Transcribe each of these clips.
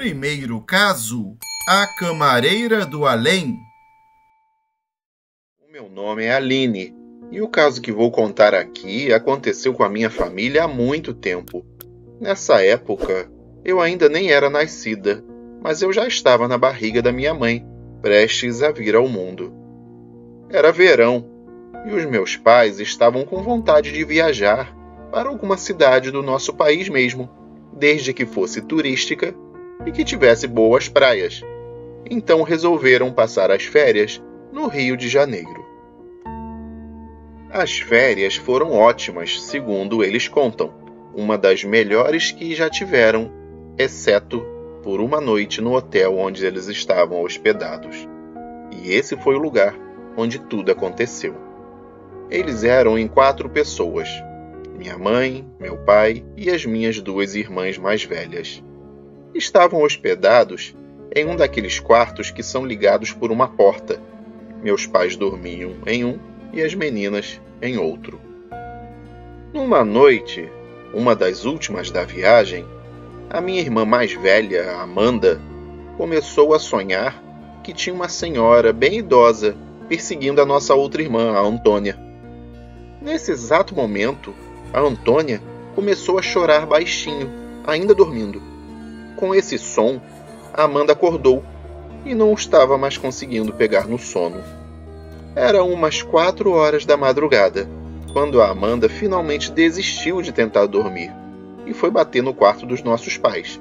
Primeiro caso: a camareira do além. O meu nome é Aline, e o caso que vou contar aqui aconteceu com a minha família há muito tempo. Nessa época, eu ainda nem era nascida, mas eu já estava na barriga da minha mãe, prestes a vir ao mundo. Era verão, e os meus pais estavam com vontade de viajar para alguma cidade do nosso país mesmo, desde que fosse turística e que tivesse boas praias. Então resolveram passar as férias no Rio de Janeiro. As férias foram ótimas, segundo eles contam, uma das melhores que já tiveram, exceto por uma noite no hotel onde eles estavam hospedados. E esse foi o lugar onde tudo aconteceu. Eles eram em 4 pessoas: minha mãe, meu pai e as minhas 2 irmãs mais velhas. Estavam hospedados em um daqueles quartos que são ligados por uma porta. Meus pais dormiam em um e as meninas em outro. Numa noite, uma das últimas da viagem, a minha irmã mais velha, Amanda, começou a sonhar que tinha uma senhora bem idosa perseguindo a nossa outra irmã, a Antônia. Nesse exato momento, a Antônia começou a chorar baixinho, ainda dormindo. Com esse som, a Amanda acordou e não estava mais conseguindo pegar no sono. Eram umas 4 horas da madrugada, quando a Amanda finalmente desistiu de tentar dormir e foi bater no quarto dos nossos pais,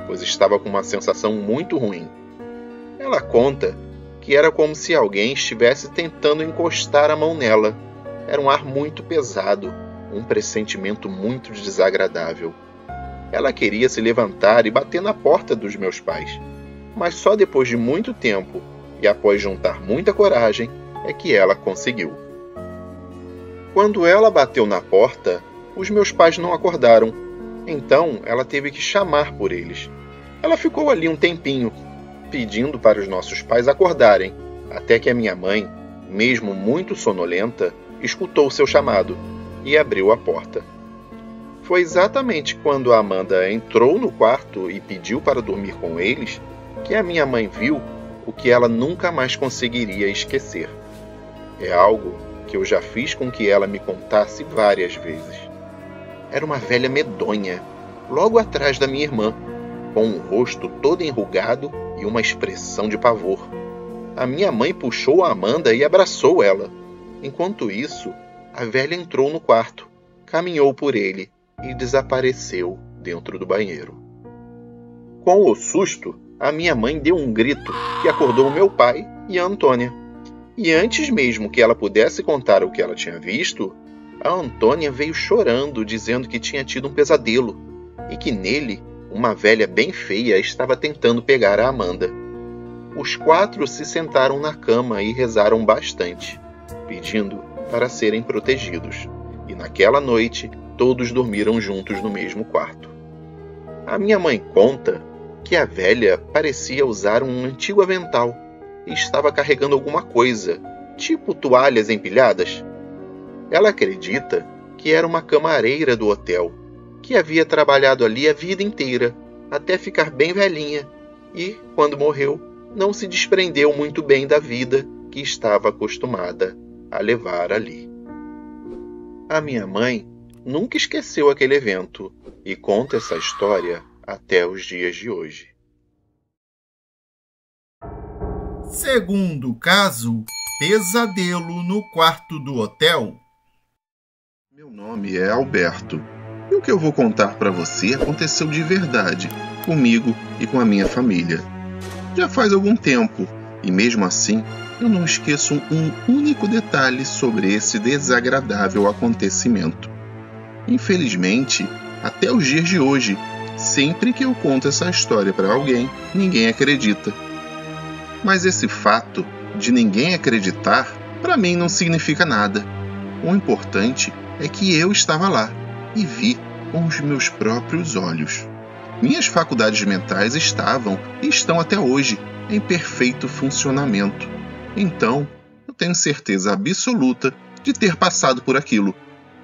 pois estava com uma sensação muito ruim. Ela conta que era como se alguém estivesse tentando encostar a mão nela. Era um ar muito pesado, um pressentimento muito desagradável. Ela queria se levantar e bater na porta dos meus pais, mas só depois de muito tempo e após juntar muita coragem é que ela conseguiu. Quando ela bateu na porta, os meus pais não acordaram, então ela teve que chamar por eles. Ela ficou ali um tempinho, pedindo para os nossos pais acordarem, até que a minha mãe, mesmo muito sonolenta, escutou seu chamado e abriu a porta. Foi exatamente quando a Amanda entrou no quarto e pediu para dormir com eles que a minha mãe viu o que ela nunca mais conseguiria esquecer. É algo que eu já fiz com que ela me contasse várias vezes. Era uma velha medonha, logo atrás da minha irmã, com o rosto todo enrugado e uma expressão de pavor. A minha mãe puxou a Amanda e abraçou ela. Enquanto isso, a velha entrou no quarto, caminhou por ele e desapareceu dentro do banheiro. Com o susto, a minha mãe deu um grito que acordou meu pai e a Antônia. E antes mesmo que ela pudesse contar o que ela tinha visto, a Antônia veio chorando, dizendo que tinha tido um pesadelo e que nele uma velha bem feia estava tentando pegar a Amanda. Os 4 se sentaram na cama e rezaram bastante, pedindo para serem protegidos. E naquela noite, todos dormiram juntos no mesmo quarto. A minha mãe conta que a velha parecia usar um antigo avental e estava carregando alguma coisa, tipo toalhas empilhadas. Ela acredita que era uma camareira do hotel, que havia trabalhado ali a vida inteira, até ficar bem velhinha, e, quando morreu, não se desprendeu muito bem da vida que estava acostumada a levar ali. A minha mãe nunca esqueceu aquele evento e conta essa história até os dias de hoje. Segundo caso: pesadelo no quarto do hotel. Meu nome é Alberto, e o que eu vou contar para você aconteceu de verdade, comigo e com a minha família. Já faz algum tempo, e mesmo assim, eu não esqueço um único detalhe sobre esse desagradável acontecimento. Infelizmente, até os dias de hoje, sempre que eu conto essa história para alguém, ninguém acredita. Mas esse fato de ninguém acreditar, para mim não significa nada. O importante é que eu estava lá e vi com os meus próprios olhos. Minhas faculdades mentais estavam e estão até hoje em perfeito funcionamento. Então, eu tenho certeza absoluta de ter passado por aquilo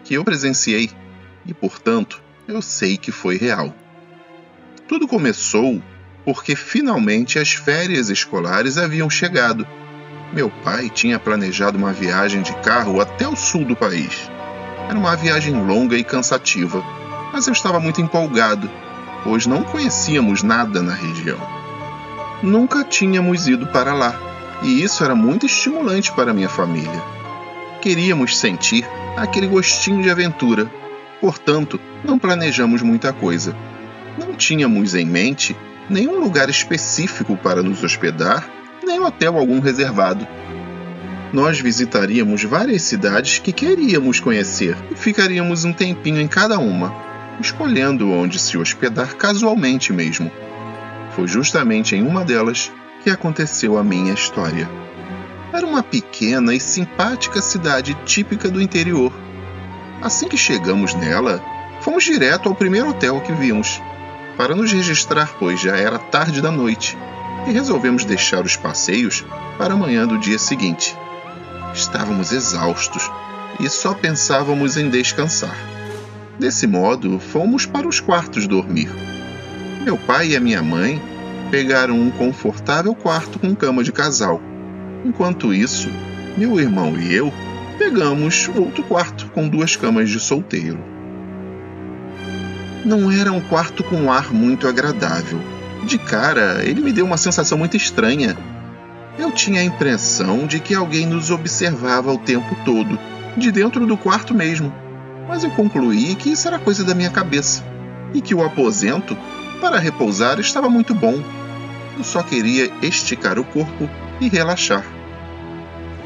que eu presenciei e, portanto, eu sei que foi real. Tudo começou porque finalmente as férias escolares haviam chegado. Meu pai tinha planejado uma viagem de carro até o sul do país. Era uma viagem longa e cansativa, mas eu estava muito empolgado, pois não conhecíamos nada na região. Nunca tínhamos ido para lá, e isso era muito estimulante para minha família. Queríamos sentir aquele gostinho de aventura, portanto, não planejamos muita coisa. Não tínhamos em mente nenhum lugar específico para nos hospedar, nem hotel algum reservado. Nós visitaríamos várias cidades que queríamos conhecer e ficaríamos um tempinho em cada uma, escolhendo onde se hospedar casualmente mesmo. Foi justamente em uma delas que aconteceu a minha história. Era uma pequena e simpática cidade típica do interior. Assim que chegamos nela, fomos direto ao primeiro hotel que vimos, para nos registrar, pois já era tarde da noite, e resolvemos deixar os passeios para a manhã do dia seguinte. Estávamos exaustos e só pensávamos em descansar. Desse modo, fomos para os quartos dormir. Meu pai e a minha mãe pegaram um confortável quarto com cama de casal. Enquanto isso, meu irmão e eu pegamos outro quarto com 2 camas de solteiro. Não era um quarto com ar muito agradável. De cara, ele me deu uma sensação muito estranha. Eu tinha a impressão de que alguém nos observava o tempo todo, de dentro do quarto mesmo. Mas eu concluí que isso era coisa da minha cabeça, e que o aposento, para repousar, estava muito bom. Eu só queria esticar o corpo e relaxar.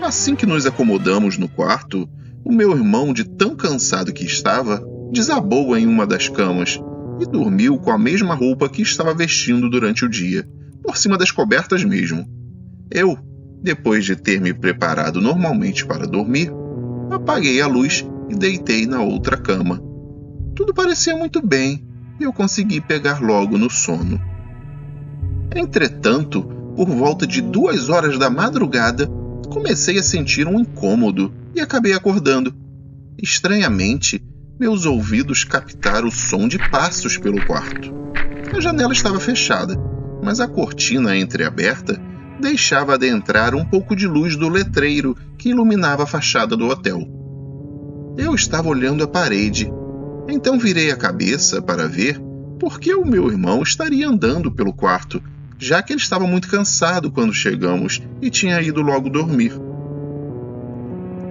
Assim que nos acomodamos no quarto, o meu irmão, de tão cansado que estava, desabou em uma das camas e dormiu com a mesma roupa que estava vestindo durante o dia, por cima das cobertas mesmo. Eu, depois de ter me preparado normalmente para dormir, apaguei a luz e deitei na outra cama. Tudo parecia muito bem e eu consegui pegar logo no sono. Entretanto, por volta de 2 horas da madrugada, comecei a sentir um incômodo e acabei acordando. Estranhamente, meus ouvidos captaram o som de passos pelo quarto. A janela estava fechada, mas a cortina entreaberta deixava adentrar um pouco de luz do letreiro que iluminava a fachada do hotel. Eu estava olhando a parede, então virei a cabeça para ver por que o meu irmão estaria andando pelo quarto, já que ele estava muito cansado quando chegamos e tinha ido logo dormir.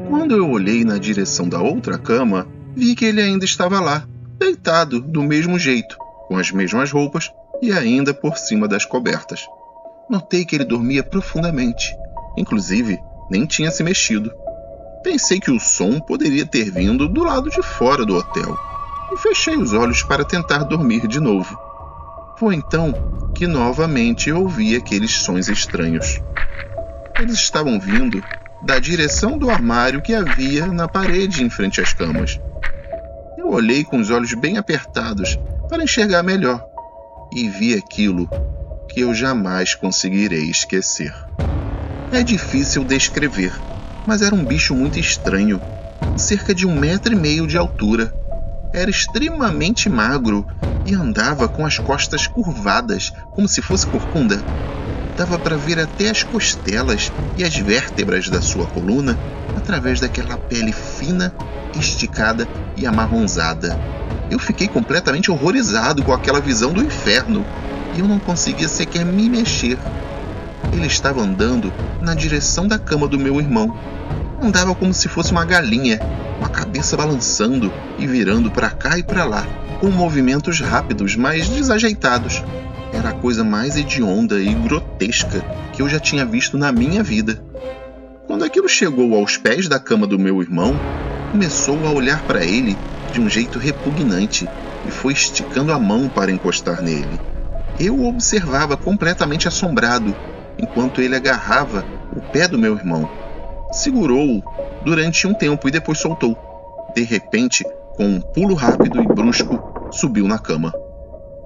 Quando eu olhei na direção da outra cama, vi que ele ainda estava lá, deitado do mesmo jeito, com as mesmas roupas e ainda por cima das cobertas. Notei que ele dormia profundamente, inclusive nem tinha se mexido. Pensei que o som poderia ter vindo do lado de fora do hotel e fechei os olhos para tentar dormir de novo. Foi então que novamente ouvi aqueles sons estranhos. Eles estavam vindo da direção do armário que havia na parede em frente às camas. Eu olhei com os olhos bem apertados para enxergar melhor e vi aquilo que eu jamais conseguirei esquecer. É difícil descrever, mas era um bicho muito estranho, cerca de 1,5 metros de altura. Era extremamente magro e andava com as costas curvadas, como se fosse corcunda. Dava para ver até as costelas e as vértebras da sua coluna através daquela pele fina, esticada e amarronzada. Eu fiquei completamente horrorizado com aquela visão do inferno e eu não conseguia sequer me mexer. Ele estava andando na direção da cama do meu irmão. Andava como se fosse uma galinha, com a cabeça balançando e virando para cá e para lá, com movimentos rápidos, mas desajeitados. Era a coisa mais hedionda e grotesca que eu já tinha visto na minha vida. Quando aquilo chegou aos pés da cama do meu irmão, começou a olhar para ele de um jeito repugnante e foi esticando a mão para encostar nele. Eu o observava completamente assombrado, enquanto ele agarrava o pé do meu irmão. Segurou-o durante um tempo e depois soltou. De repente, com um pulo rápido e brusco, subiu na cama.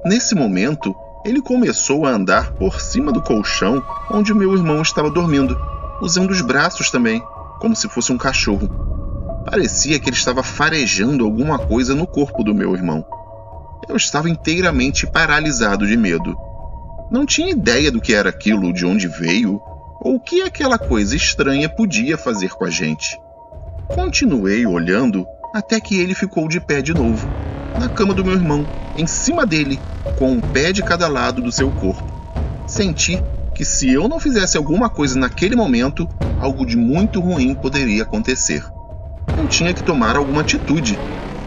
Nesse momento, ele começou a andar por cima do colchão onde o meu irmão estava dormindo, usando os braços também, como se fosse um cachorro. Parecia que ele estava farejando alguma coisa no corpo do meu irmão. Eu estava inteiramente paralisado de medo. Não tinha ideia do que era aquilo, de onde veio, ou o que aquela coisa estranha podia fazer com a gente. Continuei olhando até que ele ficou de pé de novo, na cama do meu irmão, em cima dele, com um pé de cada lado do seu corpo. Senti que se eu não fizesse alguma coisa naquele momento, algo de muito ruim poderia acontecer. Eu tinha que tomar alguma atitude,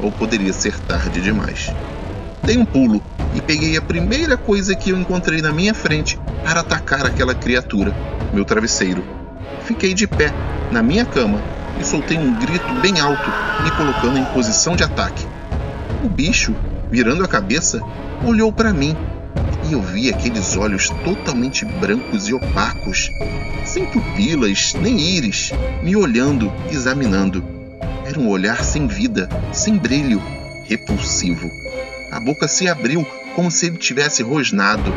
ou poderia ser tarde demais. Dei um pulo e peguei a primeira coisa que eu encontrei na minha frente para atacar aquela criatura, meu travesseiro. Fiquei de pé, na minha cama, e soltei um grito bem alto, me colocando em posição de ataque. O bicho, virando a cabeça, olhou para mim, e eu vi aqueles olhos totalmente brancos e opacos, sem pupilas nem íris, me olhando, examinando. Era um olhar sem vida, sem brilho, repulsivo. A boca se abriu como se ele tivesse rosnado,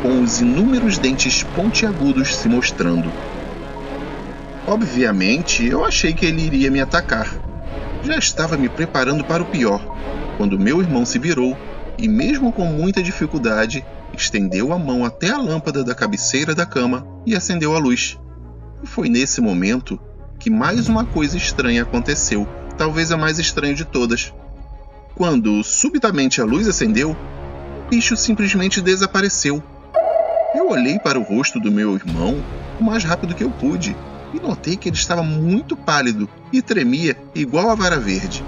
com os inúmeros dentes pontiagudos se mostrando. Obviamente, eu achei que ele iria me atacar. Já estava me preparando para o pior, quando meu irmão se virou e, mesmo com muita dificuldade, estendeu a mão até a lâmpada da cabeceira da cama e acendeu a luz. E foi nesse momento que mais uma coisa estranha aconteceu, talvez a mais estranha de todas. Quando subitamente a luz acendeu, o bicho simplesmente desapareceu. Eu olhei para o rosto do meu irmão o mais rápido que eu pude e notei que ele estava muito pálido e tremia igual a vara verde.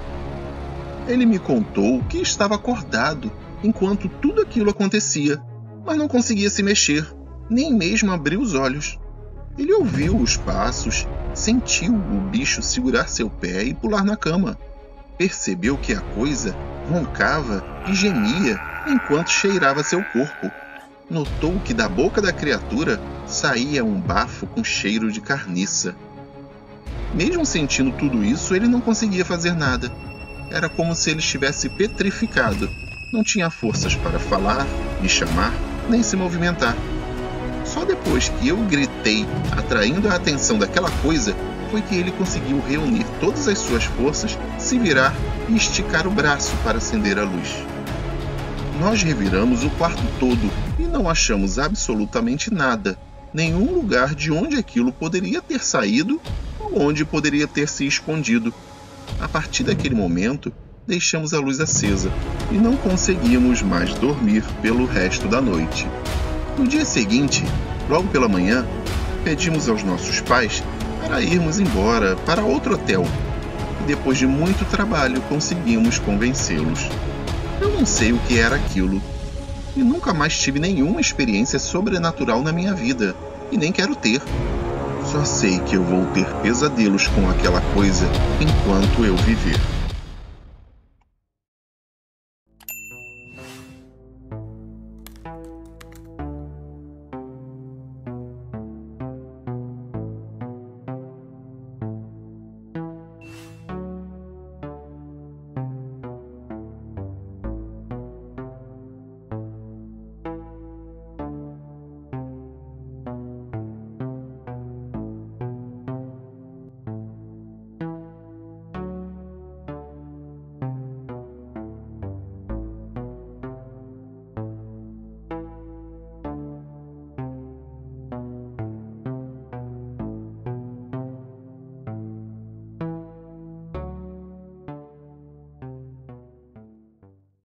Ele me contou que estava acordado enquanto tudo aquilo acontecia, mas não conseguia se mexer, nem mesmo abrir os olhos. Ele ouviu os passos, sentiu o bicho segurar seu pé e pular na cama. Percebeu que a coisa roncava e gemia enquanto cheirava seu corpo. Notou que da boca da criatura saía um bafo com cheiro de carniça. Mesmo sentindo tudo isso, ele não conseguia fazer nada. Era como se ele estivesse petrificado. Não tinha forças para falar, me chamar, nem se movimentar. Só depois que eu gritei, atraindo a atenção daquela coisa, foi que ele conseguiu reunir todas as suas forças, se virar e esticar o braço para acender a luz. Nós reviramos o quarto todo e não achamos absolutamente nada, nenhum lugar de onde aquilo poderia ter saído ou onde poderia ter se escondido. A partir daquele momento, deixamos a luz acesa e não conseguimos mais dormir pelo resto da noite. No dia seguinte, logo pela manhã, pedimos aos nossos pais para irmos embora para outro hotel e depois de muito trabalho conseguimos convencê-los. Eu não sei o que era aquilo e nunca mais tive nenhuma experiência sobrenatural na minha vida e nem quero ter. Só sei que eu vou ter pesadelos com aquela coisa enquanto eu viver.